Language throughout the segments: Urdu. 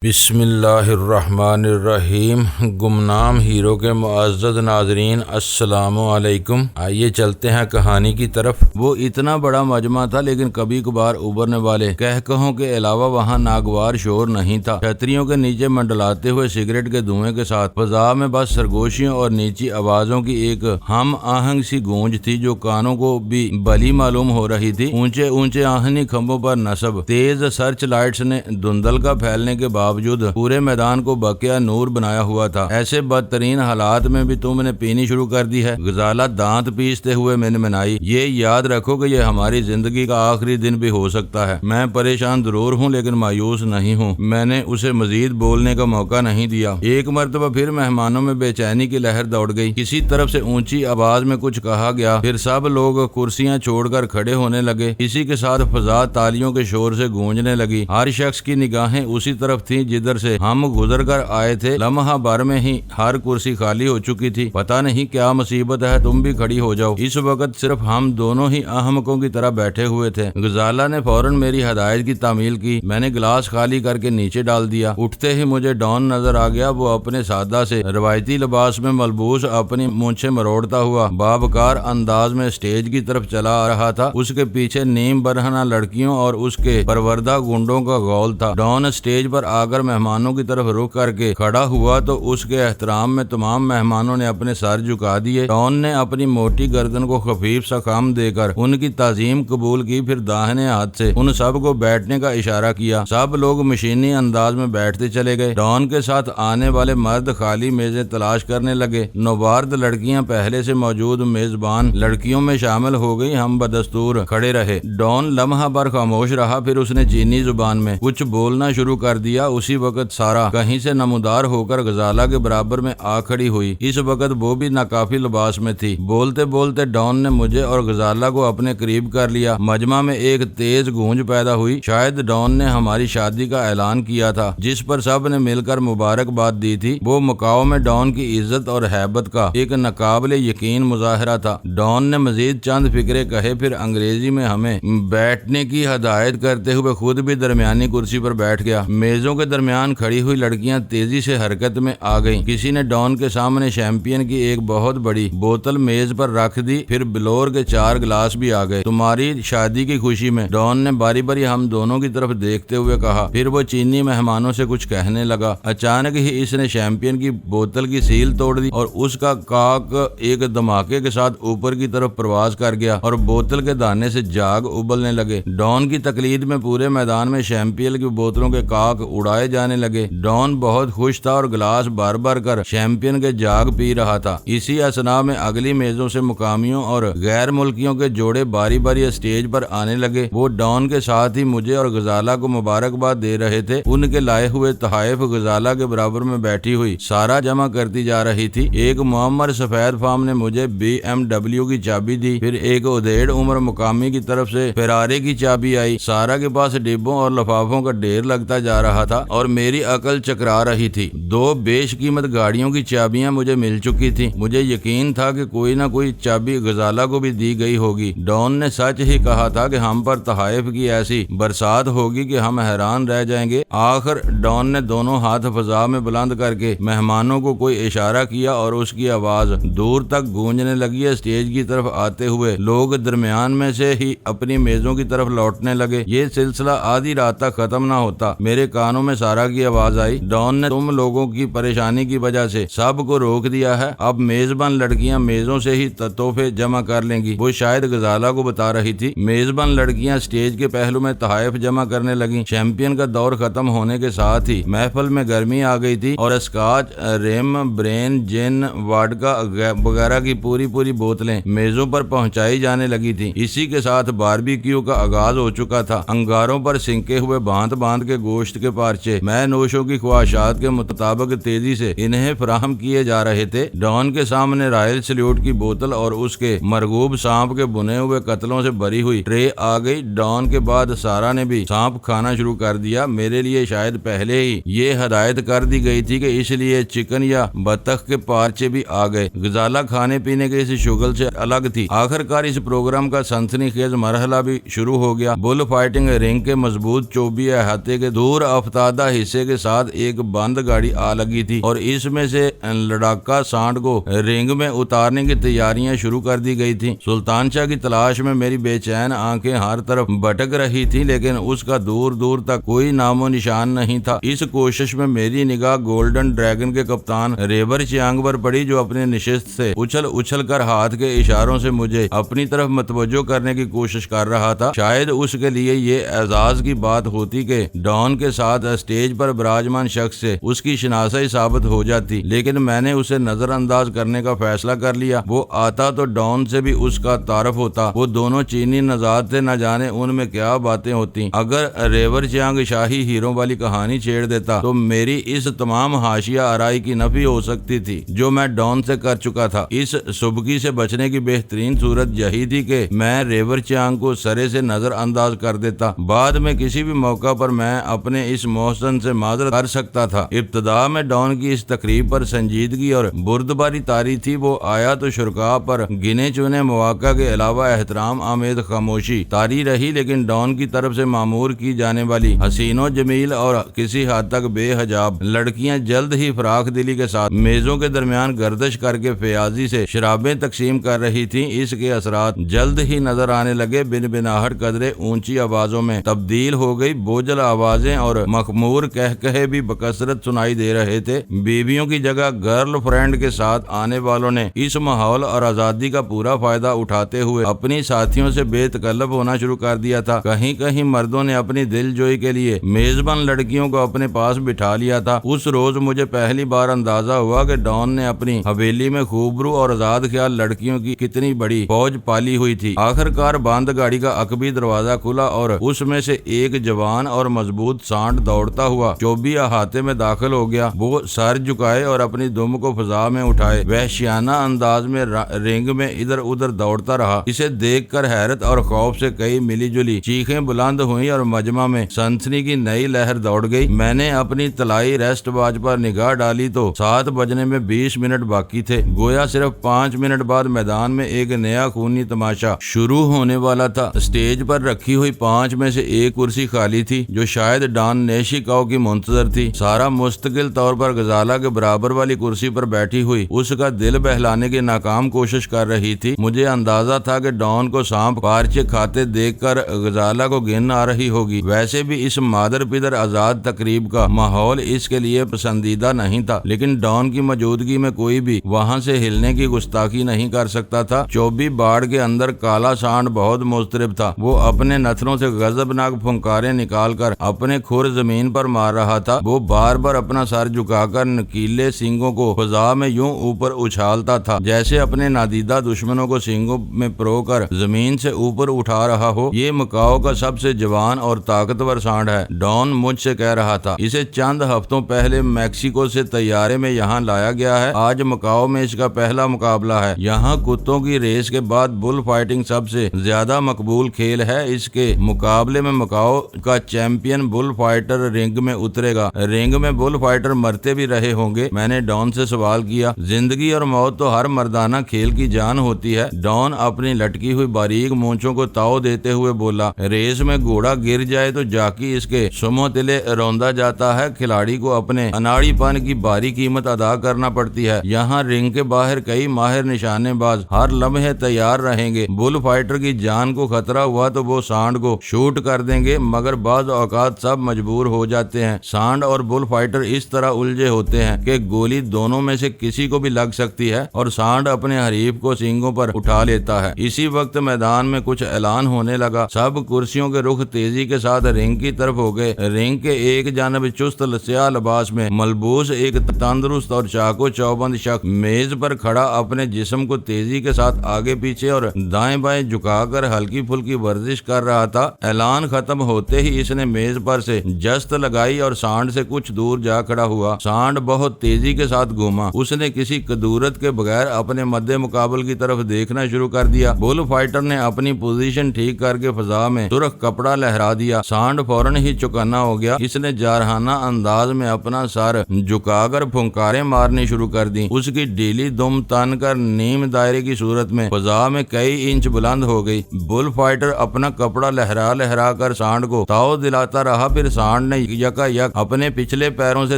بسم اللہ الرحمن الرحیم۔ گمنام ہیرو کے معزز ناظرین السلام علیکم۔ آئیے چلتے ہیں کہانی کی طرف۔ وہ اتنا بڑا مجمع تھا لیکن کبھی کبھار ابھرنے والے کہوں کے علاوہ وہاں ناگوار شور نہیں تھا۔ چھتریوں کے نیچے منڈلاتے ہوئے سگریٹ کے دھوئیں کے ساتھ فضا میں بس سرگوشیوں اور نیچی آوازوں کی ایک ہم آہنگ سی گونج تھی جو کانوں کو بھی بلی معلوم ہو رہی تھی۔ اونچے اونچے آہنی کھمبوں پر نصب تیز سرچ لائٹس نے دھندل کا پھیلنے کے باوجود پورے میدان کو بقیہ نور بنایا ہوا تھا۔ ایسے بدترین حالات میں بھی تم نے پینی شروع کر دی ہے، غزالہ دانت پیستے ہوئے منمنائی۔ یہ یاد رکھو کہ یہ ہماری زندگی کا آخری دن بھی ہو سکتا ہے۔ میں پریشان ضرور ہوں لیکن مایوس نہیں ہوں۔ میں نے اسے مزید بولنے کا موقع نہیں دیا۔ ایک مرتبہ پھر مہمانوں میں بے چینی کی لہر دوڑ گئی۔ کسی طرف سے اونچی آواز میں کچھ کہا گیا، پھر سب لوگ کرسیاں چھوڑ کر کھڑے ہونے لگے۔ اسی کے ساتھ فضا تالیوں کے شور سے گونجنے لگی۔ ہر شخص کی نگاہیں اسی طرف تھیں جدھر سے ہم گزر کر آئے تھے۔ لمحہ بھر میں ہی ہر کرسی خالی ہو چکی تھی۔ پتہ نہیں کیا مصیبت ہے، تم بھی کھڑی ہو جاؤ۔ اس وقت صرف ہم دونوں ہی احمقوں کی طرح بیٹھے ہوئے تھے۔ غزالہ نے فوراً میری ہدایت کی تعمیل کی۔ میں نے گلاس خالی کر کے نیچے ڈال دیا۔ اٹھتے ہی مجھے ڈان نظر آ گیا۔ وہ اپنے سادہ سے روایتی لباس میں ملبوس اپنی مونچھیں مروڑتا ہوا بابکار انداز میں اسٹیج کی طرف چلا آ رہا تھا۔ اس کے پیچھے نیم برہنہ لڑکیوں اور اس کے پروردہ گنڈوں کا غول تھا۔ ڈان اسٹیج پر آ کر مہمانوں کی طرف رخ کر کے کھڑا ہوا تو اس کے احترام میں تمام مہمانوں نے اپنے سر جھکا دیے۔ ڈان نے اپنی موٹی گردن کو خفیف سا خم دے کر ان کی تعظیم قبول کی، پھر داہنے ہاتھ سے ان سب کو بیٹھنے کا اشارہ کیا۔ سب لوگ مشینی انداز میں بیٹھتے چلے گئے۔ ڈان کے ساتھ آنے والے مرد خالی میزیں تلاش کرنے لگے۔ نوبارد لڑکیاں پہلے سے موجود میزبان لڑکیوں میں شامل ہو گئی۔ ہم بدستور کھڑے رہے۔ ڈان لمحہ بھر خاموش رہا، پھر اس نے چینی زبان میں کچھ بولنا شروع کر دیا۔ اسی وقت سارا کہیں سے نمودار ہو کر غزالہ کے برابر میں آ کھڑی ہوئی۔ اس وقت وہ بھی ناکافی لباس میں تھی۔ بولتے بولتے ڈان نے مجھے اور غزالہ کو اپنے قریب کر لیا۔ مجمع میں ایک تیز گونج پیدا ہوئی۔ شاید ڈان نے ہماری شادی کا اعلان کیا تھا جس پر سب نے مل کر مبارکباد دی تھی۔ وہ مکاؤ میں ڈان کی عزت اور ہیبت کا ایک ناقابل یقین مظاہرہ تھا۔ ڈان نے مزید چند فقرے کہے، پھر انگریزی میں ہمیں بیٹھنے کی ہدایت کرتے ہوئے خود بھی درمیانی کرسی پر بیٹھ گیا۔ میزوں کے درمیان کھڑی ہوئی لڑکیاں تیزی سے حرکت میں آ گئیں۔ کسی نے ڈان کے سامنے شیمپین کی ایک بہت بڑی بوتل میز پر رکھ دی، پھر بلور کے 4 گلاس بھی آ گئے۔ تمہاری شادی کی خوشی میں، ڈان نے باری باری ہم دونوں کی طرف دیکھتے ہوئے کہا۔ پھر وہ چینی مہمانوں سے کچھ کہنے لگا۔ اچانک ہی اس نے شیمپین کی بوتل کی سیل توڑ دی اور اس کا کاک ایک دھماکے کے ساتھ اوپر کی طرف پرواز کر گیا اور بوتل کے دانے سے جاگ ابلنے لگے۔ ڈان کی تقلید میں پورے میدان میں شیمپین کی بوتلوں کے کاک اڑائے جانے لگے۔ ڈان بہت خوش تھا اور گلاس بھر بھر کر شیمپین کے جاگ پی رہا تھا۔ اسی اثنا میں اگلی میزوں سے مقامیوں اور غیر ملکیوں کے جوڑے باری باری اسٹیج پر آنے لگے۔ وہ ڈان کے ساتھ ہی مجھے اور غزالہ کو مبارکباد دے رہے تھے۔ ان کے لائے ہوئے تحائف غزالہ کے برابر میں بیٹھی ہوئی سارا جمع کرتی جا رہی تھی۔ ایک معمر سفید فام نے مجھے BMW کی چابی دی، پھر ایک ادھیڑ عمر مقامی کی طرف سے فراری کی چابی آئی۔ سارا کے پاس ڈبوں اور لفافوں کا ڈھیر لگتا جا رہا تھا اور میری عقل چکرا رہی تھی۔ 2 بیش قیمت گاڑیوں کی چابیاں مجھے مل چکی تھی۔ مجھے یقین تھا کہ کوئی نہ کوئی چابی غزالہ کو بھی دی گئی ہوگی۔ ڈان نے سچ ہی کہا تھا کہ ہم پر تحائف کی ایسی برسات ہوگی کہ ہم حیران رہ جائیں گے۔ آخر ڈان نے دونوں ہاتھ فضا میں بلند کر کے مہمانوں کو کوئی اشارہ کیا اور اس کی آواز دور تک گونجنے لگی۔ اسٹیج کی طرف آتے ہوئے لوگ درمیان میں سے ہی اپنی میزوں کی طرف لوٹنے لگے۔ یہ سلسلہ آدھی رات تک ختم نہ ہوتا۔ میرے کانوں میں سارا کی آواز آئی، ڈان نے تم لوگوں کی پریشانی کی وجہ سے سب کو روک دیا ہے۔ اب میزبان لڑکیاں میزوں سے ہی تحفے جمع کر لیں گی۔ وہ شاید غزالہ کو بتا رہی تھی۔ میزبان لڑکیاں اسٹیج کے پہلو میں تحائف جمع کرنے لگیں۔ شیمپین کا دور ختم ہونے کے ساتھ ہی محفل میں گرمی آ گئی تھی اور اسکاچ، ریم، برین، جن، واڈکا وغیرہ کی پوری بوتلیں میزوں پر پہنچائی جانے لگی تھی۔ اسی کے ساتھ باربیکیو کا آغاز ہو چکا تھا۔ انگاروں پر سنکے ہوئے باندھ کے گوشت کے پارچے میں نوشوں کی خواہشات کے مطابق تیزی سے انہیں فراہم کیے جا رہے تھے۔ ڈان کے سامنے رائل سلیوٹ کی بوتل اور اس کے مرغوب سانپ کے بنے ہوئے قتلوں سے بھری ہوئی ٹرے آ گئی۔ ڈان کے بعد سارا نے بھی سانپ کھانا شروع کر دیا۔ میرے لیے شاید پہلے ہی یہ ہدایت کر دی گئی تھی کہ اس لیے چکن یا بطخ کے پارچے بھی آ گئے۔ غزالہ کھانے پینے کے اس شغل سے الگ تھی۔ آخرکار اس پروگرام کا سنسنی خیز مرحلہ بھی شروع ہو گیا۔ بل فائٹنگ رنگ کے مضبوط چوبی احاطے کے دور افتاد آدھا حصے کے ساتھ ایک بند گاڑی آ لگی تھی اور اس میں سے لڑاکا سانڈ کو رنگ میں اتارنے کی تیاریاں شروع کر دی گئی تھی۔ سلطان شاہ کی تلاش میں میری بے چین آنکھیں ہر طرف بھٹک رہی تھی، لیکن اس کا دور دور تک کوئی نام و نشان نہیں تھا۔ اس کوشش میں میری نگاہ گولڈن ڈریگن کے کپتان ریور چیانگ پر پڑی، جو اپنے نشست سے اچھل کر ہاتھ کے اشاروں سے مجھے اپنی طرف متوجہ کرنے کی کوشش کر رہا تھا۔ شاید اس کے لیے یہ اعزاز کی بات ہوتی کہ ڈان کے ساتھ اسٹیج پر براجمان شخص سے اس کی شناسائی ثابت ہو جاتی، لیکن میں نے اسے نظر انداز کرنے کا فیصلہ کر لیا۔ وہ آتا تو ڈان سے بھی اس کا تعارف ہوتا۔ وہ دونوں چینی نژاد تھے، نہ جانے ان میں کیا باتیں ہوتی۔ اگر ریور چیانگ شاہی ہیروں والی کہانی چھیڑ دیتا تو میری اس تمام حاشیہ آرائی کی نفی ہو سکتی تھی جو میں ڈان سے کر چکا تھا۔ اس سبکی سے بچنے کی بہترین صورت یہی تھی کہ میں ریور چیانگ کو سرے سے نظر انداز کر دیتا۔ بعد میں کسی بھی موقع پر میں اپنے اس محسن سے معذرت کر سکتا تھا۔ ابتدا میں ڈان کی اس تقریب پر سنجیدگی اور بردباری طاری تھی۔ وہ آیا تو شرکاء پر گنے چنے مواقع کے علاوہ احترام آمیز خاموشی طاری رہی، لیکن ڈان کی طرف سے معمور کی جانے والی حسین و جمیل اور کسی حد تک بے حجاب لڑکیاں جلد ہی فراخ دلی کے ساتھ میزوں کے درمیان گردش کر کے فیاضی سے شرابیں تقسیم کر رہی تھیں۔ اس کے اثرات جلد ہی نظر آنے لگے۔ بن بناہٹ قدرے اونچی آوازوں میں تبدیل ہو گئی۔ بوجھل آوازیں اور مخمور کہے بھی بکثرت سنائی دے رہے تھے۔ بیویوں کی جگہ گرل فرینڈ کے ساتھ آنے والوں نے اس ماحول اور آزادی کا پورا فائدہ اٹھاتے ہوئے اپنی ساتھیوں سے بے تکلف ہونا شروع کر دیا تھا۔ کہیں کہیں مردوں نے اپنی دل جوئی کے لیے میزبان لڑکیوں کو اپنے پاس بٹھا لیا تھا۔ اس روز مجھے پہلی بار اندازہ ہوا کہ ڈان نے اپنی حویلی میں خوبرو اور آزاد خیال لڑکیوں کی کتنی بڑی فوج پالی ہوئی تھی۔ آخر کار بند گاڑی کا عقبی دروازہ کھلا اور اس میں سے ایک جوان اور مضبوط سانڈ دوڑتا ہوا چوبی احاطے میں داخل ہو گیا۔ وہ سر جھکائے اور اپنی دم کو فضا میں اٹھائے وحشیانہ انداز میں رنگ میں ادھر ادھر دوڑتا رہا۔ اسے دیکھ کر حیرت اور خوف سے کئی ملی جلی چیخیں بلند ہوئیں اور مجمع میں سنسنی کی نئی لہر دوڑ گئی۔ میں نے اپنی طلائی ریسٹ واچ پر نگاہ ڈالی تو 7 بجنے میں 20 منٹ باقی تھے۔ گویا صرف 5 منٹ بعد میدان میں ایک نیا خونی تماشا شروع ہونے والا تھا۔ اسٹیج پر رکھی ہوئی 5 میں سے ایک کرسی خالی تھی، جو شاید ڈان نیشیکاؤ کی منتظر تھی۔ سارا مستقل طور پر غزالہ کے برابر والی کرسی پر بیٹھی ہوئی اس کا دل بہلانے کی ناکام کوشش کر رہی تھی۔ مجھے اندازہ تھا کہ ڈان کو سانپ پارچے کھاتے دیکھ کر غزالہ کو گن آ رہی ہوگی۔ ویسے بھی اس مادر پدر آزاد تقریب کا ماحول اس کے لیے پسندیدہ نہیں تھا، لیکن ڈان کی موجودگی میں کوئی بھی وہاں سے ہلنے کی گستاخی نہیں کر سکتا تھا۔ چوبی باڑ کے اندر کالا سانڈ بہت مضطرب تھا۔ وہ اپنے نتھنوں سے غضبناک پھنکاریں نکال کر اپنے کھر زمین پر مار رہا تھا۔ وہ بار بار اپنا سر جھکا کر نکیلے سینگوں کو فضا میں یوں اوپر اچھالتا تھا جیسے اپنے نادیدہ دشمنوں کو سینگوں میں پرو کر زمین سے اوپر اٹھا رہا ہو۔ یہ مکاؤ کا سب سے جوان اور طاقتور سانڈ ہے، ڈان مجھ سے کہہ رہا تھا۔ اسے چند ہفتوں پہلے میکسیکو سے طیارے میں یہاں لایا گیا ہے۔ آج مکاؤ میں اس کا پہلا مقابلہ ہے۔ یہاں کتوں کی ریس کے بعد بل فائٹنگ سب سے زیادہ مقبول کھیل ہے۔ اس کے مقابلے میں مکاؤ کا چیمپئن بل فائٹر رنگ میں اترے گا۔ رنگ میں بل فائٹر مرتے بھی رہے ہوں گے؟ میں نے ڈان سے سوال کیا۔ زندگی اور موت تو ہر مردانہ کھیل کی جان ہوتی ہے، ڈان اپنی لٹکی ہوئی باریک مونچھوں کو تاؤ دیتے ہوئے بولا۔ ریس میں گھوڑا گر جائے تو جاکی اس کے سمو تلے روندا جاتا ہے۔ کھلاڑی کو اپنے اناڑی پن کی باری قیمت ادا کرنا پڑتی ہے۔ یہاں رنگ کے باہر کئی ماہر نشانے باز ہر لمحے تیار رہیں گے۔ بل فائٹر کی جان کو خطرہ ہوا تو وہ سانڈ کو شوٹ کر دیں گے، مگر بعض اوقات سب مجبور ہو جاتے ہیں۔ سانڈ اور بل فائٹر اس طرح الجھے ہوتے ہیں کہ گولی دونوں میں سے کسی کو بھی لگ سکتی ہے اور سانڈ اپنے حریف کو سینگوں پر اٹھا لیتا ہے۔ اسی وقت میدان میں کچھ اعلان ہونے لگا۔ سب کرسیوں کے رخ تیزی کے ساتھ رنگ کی طرف ہو گئے۔ رنگ کے ایک جانب چست سیاہ لباس میں ملبوس ایک تندرست اور چاقو چوبند شخص میز پر کھڑا اپنے جسم کو تیزی کے ساتھ آگے پیچھے اور دائیں بائیں جھکا کر ہلکی پھلکی ورزش کر رہا تھا۔ اعلان ختم ہوتے ہی اس نے میز پر سے جست لگائی اور سانڈ سے کچھ دور جا کھڑا ہوا۔ سانڈ بہت تیزی کے ساتھ گھوما۔ اس نے کسی کدورت کے بغیر اپنے مد مقابل کی طرف دیکھنا شروع کر دیا۔ بل فائٹر نے اپنی پوزیشن ٹھیک کر کے فضا میں سرخ کپڑا لہرا دیا۔ سانڈ فوراً ہی چوکنا ہو گیا۔ اس نے جارحانہ انداز میں اپنا سر جھکا کر پھنکاریں مارنی شروع کر دی۔ اس کی ڈھیلی دم تن کر نیم دائرے کی صورت میں فضا میں کئی انچ بلند ہو گئی۔ بل فائٹر اپنا کپڑا لہرا کر سانڈ کو تاؤ دلاتا رہا۔ پھر سانڈ نے نے یکا یک اپنے پچھلے پیروں سے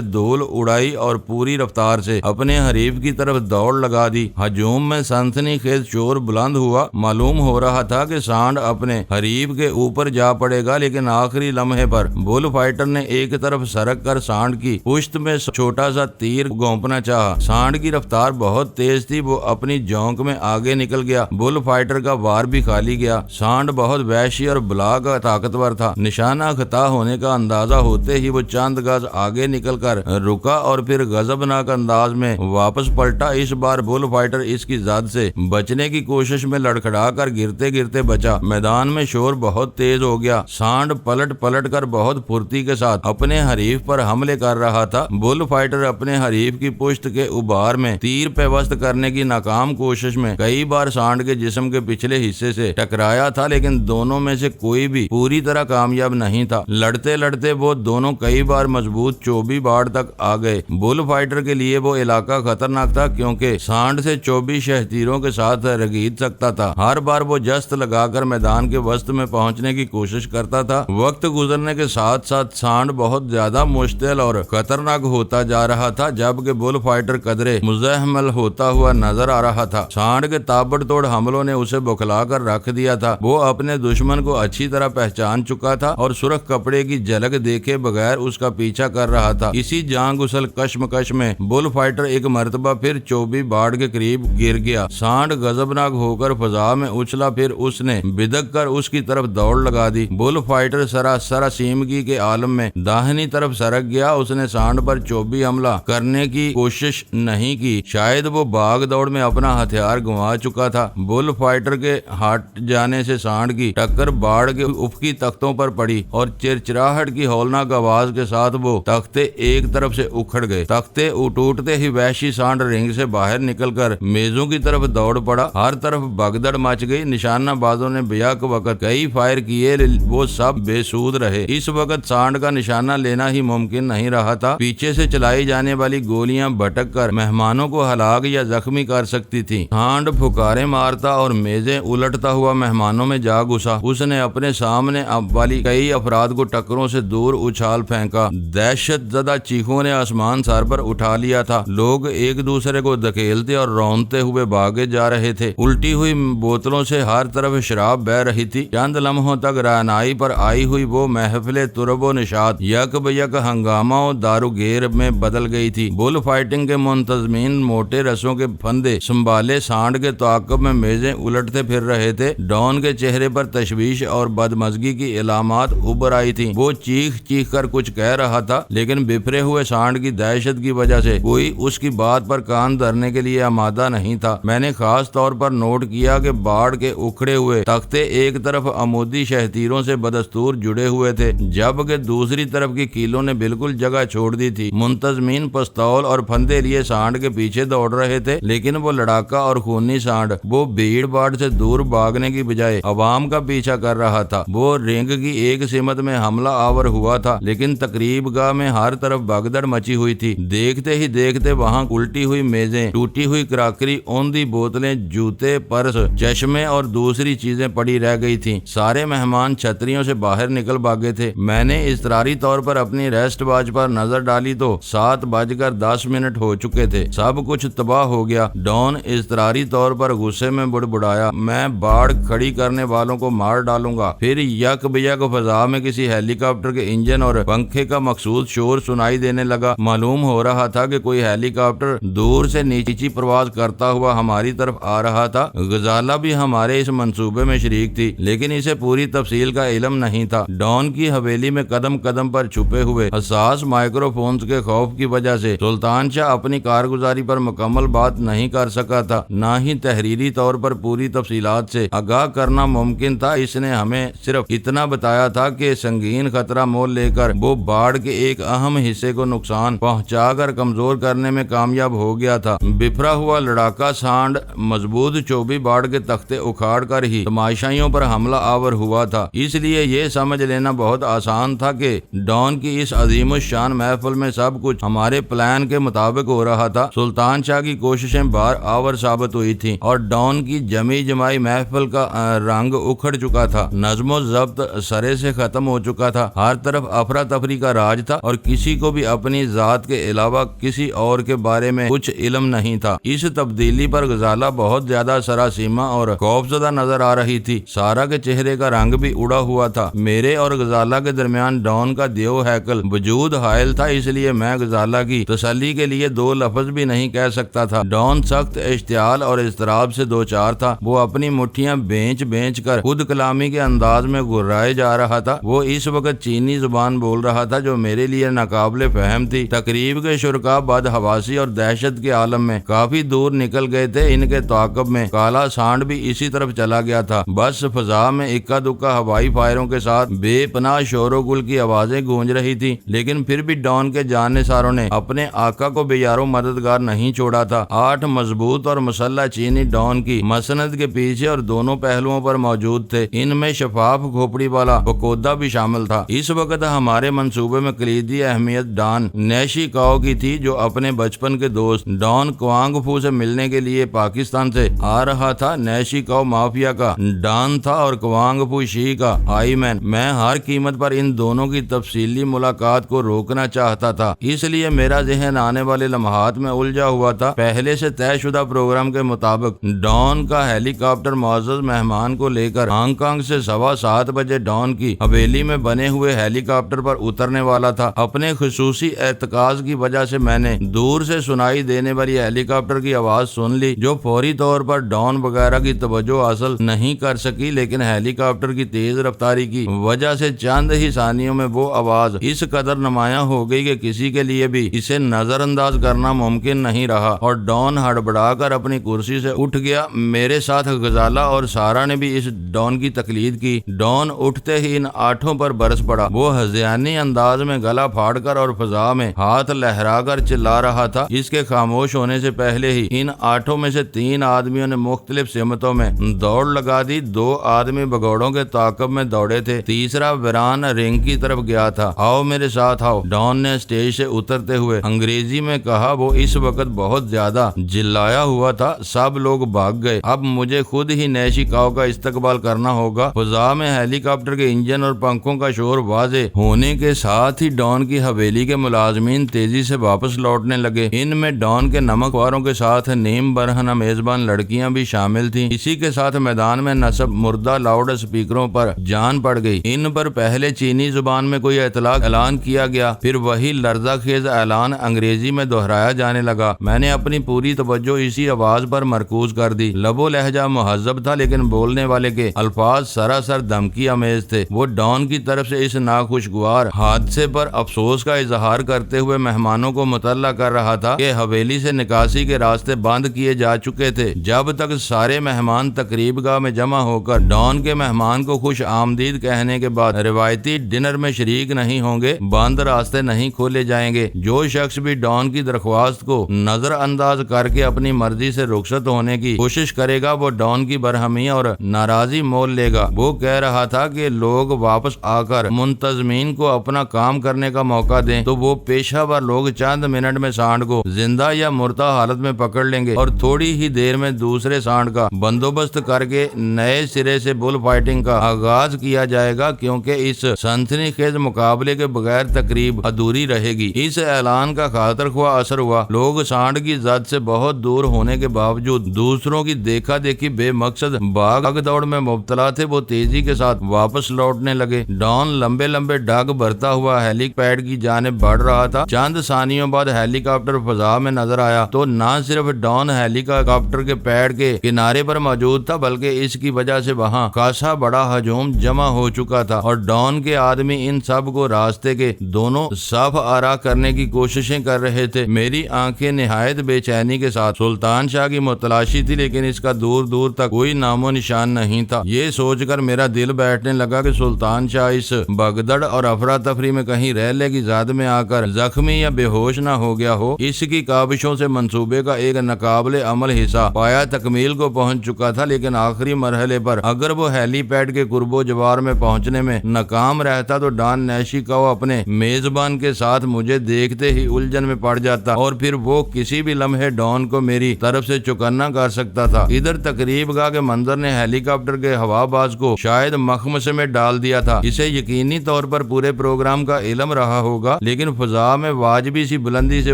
دھول اڑائی اور پوری رفتار سے اپنے حریف کی طرف دوڑ لگا دی۔ ہجوم میں سنسنی خیز شور بلند ہوا۔ معلوم ہو رہا تھا کہ سانڈ اپنے حریف کے اوپر جا پڑے گا، لیکن آخری لمحے پر بل فائٹر نے ایک طرف سرک کر سانڈ کی پشت میں چھوٹا سا تیر گھونپنا چاہا۔ سانڈ کی رفتار بہت تیز تھی، وہ اپنی جونک میں آگے نکل گیا۔ بل فائٹر کا وار بھی خالی گیا۔ سانڈ بہت وحشی اور بلا کا طاقتور تھا۔ نشانہ خطا ہونے کا اندازہ ہوتے ہی وہ چند گز آگے نکل کر رکا اور پھر غضبناک انداز میں واپس پلٹا۔ اس بار بل فائٹر اس کی زد سے بچنے کی کوشش میں لڑکھڑا کر گرتے گرتے بچا۔ میدان میں شور بہت تیز ہو گیا۔ سانڈ پلٹ پلٹ کر بہت پھرتی کے ساتھ اپنے حریف پر حملے کر رہا تھا۔ بل فائٹر اپنے حریف کی پشت کے ابھار میں تیر پیوست کرنے کی ناکام کوشش میں کئی بار سانڈ کے جسم کے پچھلے حصے سے ٹکرایا تھا، لیکن دونوں میں سے کوئی بھی پوری طرح کامیاب نہیں تھا۔ لڑتے لڑتے وہ دونوں کئی بار مضبوط چوبی باڑ تک آ گئے۔ بل فائٹر کے لیے وہ علاقہ خطرناک تھا، کیونکہ سانڈ سے چوبی شہ تیروں کے ساتھ رگید سکتا تھا۔ ہر بار وہ جست لگا کر میدان کے وسط میں پہنچنے کی کوشش کرتا تھا۔ وقت گزرنے کے ساتھ ساتھ سانڈ بہت زیادہ مشتعل اور خطرناک ہوتا جا رہا تھا، جبکہ بل فائٹر قدرے مزاحمل ہوتا ہوا نظر آ رہا تھا۔ سانڈ کے تابڑ توڑ حملوں نے اسے بکھلا کر رکھ دیا تھا۔ وہ اپنے دشمن کو اچھی طرح پہچان چکا تھا اور سرخ کپڑے کی جھلک دیکھے بغیر اس کا پیچھا کر رہا تھا۔ اسی جان گسل کشمکش میں بل فائٹر ایک مرتبہ پھر چوبی باڑ کے قریب گر گیا۔ سانڈ غضبناک ہو کر فضا میں اچھلا، پھر اس نے بدک کر اس کی طرف دوڑ لگا دی۔ بل فائٹر سراسر سیمگی کے عالم میں داہنی طرف سرک گیا۔ اس نے سانڈ پر چوبی حملہ کرنے کی کوشش نہیں کی، شاید وہ بھاگ دوڑ میں اپنا ہتھیار گنوا چکا تھا۔ بل فائٹر کے ہٹ جانے سے سانڈ کی ٹکر باڑ کے افقی تختوں پر پڑی اور چرچراہٹ کی ہولناک آواز کے ساتھ وہ تختے ایک طرف سے اکھڑ گئے۔ تختے ٹوٹتے ہی وحشی سانڈ رنگ سے باہر نکل کر میزوں کی طرف دوڑ پڑا۔ ہر طرف بھگدڑ مچ گئی۔ نشانہ بازوں نے بیک وقت کئی فائر کیے، وہ سب بے سود رہے۔ اس وقت سانڈ کا نشانہ لینا ہی ممکن نہیں رہا تھا۔ پیچھے سے چلائی جانے والی گولیاں بھٹک کر مہمانوں کو ہلاک یا زخمی کر سکتی تھی۔ سانڈ پھکارے مارتا اور میزیں الٹتا ہوا مہمانوں میں جا گھسا۔ اس نے اپنے سامنے والی کئی افراد کو ٹکروں سے دور اچھال پھینکا۔ دہشت زدہ چیخوں نے آسمان سر پر اٹھا لیا تھا۔ لوگ ایک دوسرے کو دھکیلتے اور رونتے ہوئے بھاگے جا رہے تھے۔ الٹی ہوئی بوتلوں سے ہر طرف شراب بہہ رہی تھی۔ چند لمحوں تک رہنائی پر آئی ہوئی وہ محفل طرب و نشاط یک بیک ہنگامہ و داروگیر میں بدل گئی تھی۔ بل فائٹنگ کے منتظمین موٹے رسوں کے پھندے سنبھالے سانڈ کے تعاقب میں میزیں الٹتے پھر رہے تھے۔ ڈان کے چہرے پر تشویش اور بدمزگی کی علامات ابھر آئی تھی۔ وہ چیخ چیخ کر کچھ کہہ رہا تھا، لیکن بپھرے ہوئے سانڈ کی دہشت کی وجہ سے کوئی اس کی بات پر کان دھرنے کے لیے آمادہ نہیں تھا۔ میں نے خاص طور پر نوٹ کیا کہ باڑ کے اکھڑے ہوئے تختے ایک طرف عمودی شہتیروں سے بدستور جڑے ہوئے تھے، جبکہ دوسری طرف کی کیلوں نے بالکل جگہ چھوڑ دی تھی۔ منتظمین پستول اور پھندے لیے سانڈ کے پیچھے دوڑ رہے تھے، لیکن وہ لڑاکا اور خونی سانڈ وہ بھیڑ باڑ سے دور بھاگنے کی بجائے عوام کا پیچھا کر رہا تھا۔ وہ رنگ کی ایک سمت میں حملہ آور ہوا تھا، لیکن تقریب گاہ میں ہر طرف بھگدڑ مچی ہوئی تھی۔ دیکھتے ہی دیکھتے وہاں الٹی ہوئی میزیں، ٹوٹی ہوئی کراکری، اوندھی بوتلیں، جوتے، پرس، چشمے اور دوسری چیزیں پڑی رہ گئی تھیں۔ سارے مہمان چھتریوں سے باہر نکل بھاگے تھے۔ میں نے اضطراری طور پر اپنی ریسٹ واچ پر نظر ڈالی تو 7:10 ہو چکے تھے۔ سب کچھ تباہ ہو گیا۔ ڈان اضطراری طور پر غصے میں بڑبڑایا، میں باڑ کھڑی کرنے والوں کو مار ڈالوں گا۔ پھر یک بیک فضا میں کسی ہیلی کاپٹر کے انجن اور پنکھے کا مخصوص شور سنائی دینے لگا۔ معلوم ہو رہا تھا کہ کوئی ہیلی کاپٹر دور سے نیچی پرواز کرتا ہوا ہماری طرف آ رہا تھا۔ غزالہ بھی ہمارے اس منصوبے میں شریک تھی، لیکن اسے پوری تفصیل کا علم نہیں تھا۔ ڈان کی حویلی میں قدم قدم پر چھپے ہوئے حساس مائکرو فونز کے خوف کی وجہ سے سلطان شاہ اپنی کارگزاری پر مکمل بات نہیں کر سکا تھا، نہ ہی تحریری طور پر پوری تفصیلات سے آگاہ کرنا ممکن تھا۔ اس نے ہمیں صرف اتنا بتایا تھا کہ سنگین خطرہ مول لے کر وہ باڑ کے ایک اہم حصے کو نقصان پہنچا کر کمزور کرنے میں کامیاب ہو گیا تھا۔ بپھرا ہوا لڑاکا سانڈ مضبوط چوبی باڑ کے تختے اکھاڑ کر ہی تماشائیوں پر حملہ آور ہوا تھا۔ اس لیے یہ سمجھ لینا بہت آسان تھا کہ ڈان کی اس عظیم الشان محفل میں سب کچھ ہمارے پلان کے مطابق ہو رہا تھا۔ سلطان شاہ کی کوششیں بار آور ثابت ہوئی تھیں اور ڈان کی جمی جمائی محفل کا رنگ اکھڑ چکا تھا۔ نظم و ضبط سرے سے ختم ہو چکا تھا۔ ہر طرف افراتفری کا راج تھا اور کسی کو بھی اپنی ذات کے علاوہ کسی اور کے بارے میں کچھ علم نہیں تھا۔ اس تبدیلی پر غزالہ بہت زیادہ سراسیمہ اور خوفزدہ نظر آ رہی تھی۔ سارا کے چہرے کا رنگ بھی اڑا ہوا تھا۔ میرے اور غزالہ کے درمیان ڈان کا دیو ہیکل وجود حائل تھا، اس لیے میں غزالہ کی تسلی کے لیے دو لفظ بھی نہیں کہہ سکتا تھا۔ ڈان سخت اشتعال اور اضطراب سے دوچار تھا۔ وہ اپنی مٹھیاں بینچ بینچ کر خود کلامی کے انداز میں گرائے جا رہا تھا۔ وہ اس وقت چینی زبان بول رہا تھا جو میرے لیے ناقابل فہم تھی۔ تقریب کے شرکاء بدحواسی اور دہشت کے عالم میں کافی دور نکل گئے تھے۔ ان کے تعاقب میں کالا سانڈ بھی اسی طرف چلا گیا تھا۔ بس فضا میں اکا دکا ہوائی فائروں کے ساتھ بے پناہ شور و گل کی آوازیں گونج رہی تھی، لیکن پھر بھی ڈان کے جانثاروں نے اپنے آقا کو بے یارو مددگار نہیں چھوڑا تھا۔ 8 مضبوط اور مسلح چینی ڈان کی مسند کے پیچھے اور دونوں پہلوؤں پر موجود تھے۔ ان میں شفاف کھوپڑی والا وکودا بھی شامل تھا۔ اس وقت ہمارے منصوبے میں کلیدی اہمیت ڈان نیشی کاؤ کی تھی، جو اپنے بچپن کے دوست ڈان کوانگ فو سے ملنے کے لیے پاکستان سے آ رہا تھا۔ نیشی کاؤ مافیا کا ڈان تھا اور کوانگ فو شی کا آئی مین۔ میں ہر قیمت پر ان دونوں کی تفصیلی ملاقات کو روکنا چاہتا تھا، اس لیے میرا ذہن آنے والے لمحات میں الجھا ہوا تھا۔ پہلے سے طے شدہ پروگرام کے مطابق ڈان کا ہیلی کاپٹر معزز مہمان کو لے کر ہانگ کانگ سے 7:15 بجے ڈان کی حویلی میں بنے ہوئے ہیلی کاپٹر پر اترنے والا تھا۔ اپنے خصوصی ارتکاز کی وجہ سے میں نے دور سے سنائی دینے والی ہیلی کاپٹر کی آواز سن لی، جو فوری طور پر ڈان وغیرہ کی توجہ حاصل نہیں کر سکی، لیکن ہیلی کاپٹر کی تیز رفتاری کی وجہ سے چند ہی ثانیوں میں وہ آواز اس قدر نمایاں ہو گئی کہ کسی کے لیے بھی اسے نظر انداز کرنا ممکن نہیں رہا، اور ڈان ہڑبڑا کر اپنی کرسی سے اٹھ گیا۔ میرے ساتھ غزالہ اور سارا نے بھی اس ڈان کی تقلید کی۔ ڈان اٹھتے ہی ان 8 پر برس پڑا۔ وہ ہذیانی انداز میں گلا پھاڑ کر اور فضا میں ہاتھ لہرا کر چلا رہا تھا۔ اس کے خاموش ہونے سے پہلے ہی ان 8 میں سے 3 آدمیوں نے مختلف سمتوں میں دوڑ لگا دی۔ 2 آدمی بگوڑوں کے تعاقب میں دوڑے تھے، تیسرا ویران رنگ کی طرف گیا تھا۔ آؤ میرے ساتھ آؤ، ڈان نے اسٹیج سے اترتے ہوئے انگریزی میں کہا۔ وہ اس وقت بہت زیادہ جلایا ہوا تھا۔ سب لوگ بھاگ گئے۔ اب مجھے خود ہی نیشی کاؤ کا استقبال کرنا ہوگا۔ فضا میں ہیلی کاپٹر کے انجن اور پنکھوں کا شور واضح ہونے کے ساتھ ہی ڈان کی حویلی کے ملازمین تیزی سے واپس لوٹنے لگے۔ ان میں ڈان کے نمک خواروں کے ساتھ نیم برہنہ میزبان لڑکیاں بھی شامل تھیں۔ اسی کے ساتھ میدان میں نصب مردہ لاؤڈ اسپیکروں پر جان پڑ گئی۔ ان پر پہلے چینی زبان میں کوئی اطلاق اعلان کیا گیا، پھر وہی لرزہ خیز اعلان انگریزی میں دہرایا جانے لگا۔ میں نے اپنی پوری توجہ اسی آواز پر مرکوز کر دی۔ لب و لہجہ مہذب تھا، لیکن بولنے والے کے الفاظ سراسر دھمکی آمیز تھے۔ وہ ڈان کی طرف سے اس ناخوشگوار حادثے پر افسوس کا اظہار کرتے ہوئے مہمانوں کو مطلع کر رہا تھا کہ حویلی سے نکاسی کے راستے بند کیے جا چکے تھے۔ جب تک سارے مہمان تقریب گاہ میں جمع ہو کر ڈان کے مہمان کو خوش آمدید کہنے کے بعد روایتی ڈنر میں شریک نہیں ہوں گے، بند راستے نہیں کھولے جائیں گے۔ جو شخص بھی ڈان کی درخواست کو نظر انداز کر کے اپنی مرضی سے رخصت ہونے کی کوشش کرے گا، وہ ڈان کی برہمی اور ناراضی مول لے گا۔ وہ کہہ رہا تھا کہ لوگ واپس آ کر منتظمین کو اپنا کام کرنے کا موقع دیں تو وہ پیشہ ور لوگ چند منٹ میں سانڈ کو زندہ یا مردہ حالت میں پکڑ لیں گے اور تھوڑی ہی دیر میں دوسرے سانڈ کا بندوبست کر کے نئے سرے سے بل فائٹنگ کا آغاز کیا جائے گا، کیونکہ اس سنسنی خیز مقابلے کے بغیر تقریب ادھوری رہے گی۔ اس اعلان کا خاطر خواہ اثر ہوا۔ لوگ سانڈ کی زد سے بہت دور ہونے کے باوجود دوسروں کی دیکھا دیکھی بے مقصد بھاگ دوڑ میں مبتلا تھے۔ وہ تیزی کے ساتھ واپس لوٹنے لگے۔ ڈان لمبے لمبے ڈگ بھرتا ہوا ہیلی پیڈ کی جانب بڑھ رہا تھا۔ چند ثانیوں بعد ہیلی کاپٹر فضا میں نظر آیا تو نہ صرف ڈان ہیلی کاپٹر کے پیڈ کے کنارے پر موجود تھا، بلکہ اس کی وجہ سے وہاں خاصا بڑا ہجوم جمع ہو چکا تھا اور ڈان کے آدمی ان سب کو راستے کے دونوں صف آرا کرنے کی کوششیں کر رہے تھے۔ میری آنکھیں نہایت بے چینی کے ساتھ سلطان شاہ کی متلاشی تھی، لیکن اس کا دور دور تک کوئی نام و نشان نہیں تھا۔ یہ سوچ کر میرا دل بیٹھنے لگا کہ سلطان شاہ اس بگدڑ اور افراتفری میں کہیں ریلے کی زد میں آ کر زخمی یا بے ہوش نہ ہو گیا ہو۔ اس کی کاوشوں سے منصوبے کا ایک ناقابل عمل حصہ پایا تکمیل کو پہنچ چکا تھا، لیکن آخری مرحلے پر اگر وہ ہیلی پیڈ کے قرب و جوار میں پہنچنے میں ناکام رہتا تو ڈان نیشی کاؤ اپنے میزبان کے ساتھ مجھے دیکھتے ہی الجھن میں پڑ جاتا اور پھر وہ کسی بھی لمحے ڈان کو میری طرف سے چوکنا کر سکتا تھا۔ ادھر تقریب گاہ کے منظر نے ہیلی کاپٹر کے ہوا باز کو شاید مخمصے میں ڈال دیا تھا۔ اسے یقینی طور پر پر پورے پروگرام کا علم رہا ہوگا، لیکن فضا میں واجبی سی بلندی سے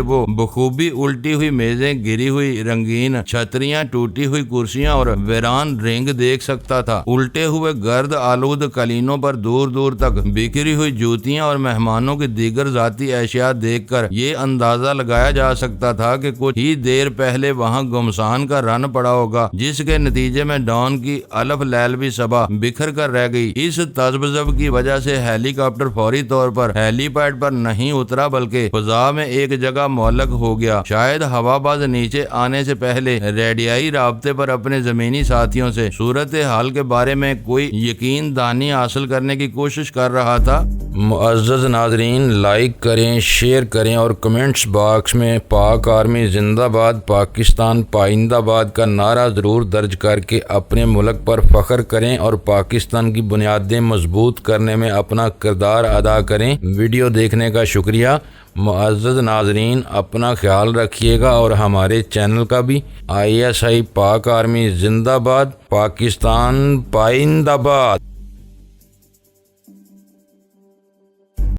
وہ بخوبی الٹی ہوئی میزیں، گری ہوئی رنگین چھتریاں، ٹوٹی ہوئی کرسیاں اور ویران رنگ دیکھ سکتا تھا۔ الٹے ہوئے گرد آلود قالینوں پر دور دور تک بکھری ہوئی جوتیاں اور مہمانوں کی دیگر ذاتی اشیاء دیکھ کر یہ اندازہ لگایا جا سکتا تھا کہ کچھ ہی دیر پہلے وہاں گمسان کا رن پڑا ہوگا، جس کے نتیجے میں ڈان کی الف لیلوی صبا بکھر کر رہ گئی۔ اس تذبذب کی وجہ سے ہیلی کاپٹر فوری طور پر ہیلی پیڈ پر نہیں اترا، بلکہ فضا میں ایک جگہ معلق ہو گیا۔ شاید ہوا باز نیچے آنے سے پہلے ریڈیائی رابطے پر اپنے زمینی ساتھیوں سے صورتحال کے بارے میں کوئی یقین دانی حاصل کرنے کی کوشش کر رہا تھا۔ معزز ناظرین، لائک کریں، شیئر کریں اور کمنٹس باکس میں پاک آرمی زندہ باد، پاکستان پائندہ باد کا نعرہ ضرور درج کر کے اپنے ملک پر فخر کریں اور پاکستان کی بنیادیں مضبوط کرنے میں اپنا کردار ادا کریں۔ ویڈیو دیکھنے کا شکریہ۔ معزز ناظرین، اپنا خیال رکھیے گا اور ہمارے چینل کا بھی۔ ISI پاک آرمی زندہ باد، پاکستان پائندہ باد۔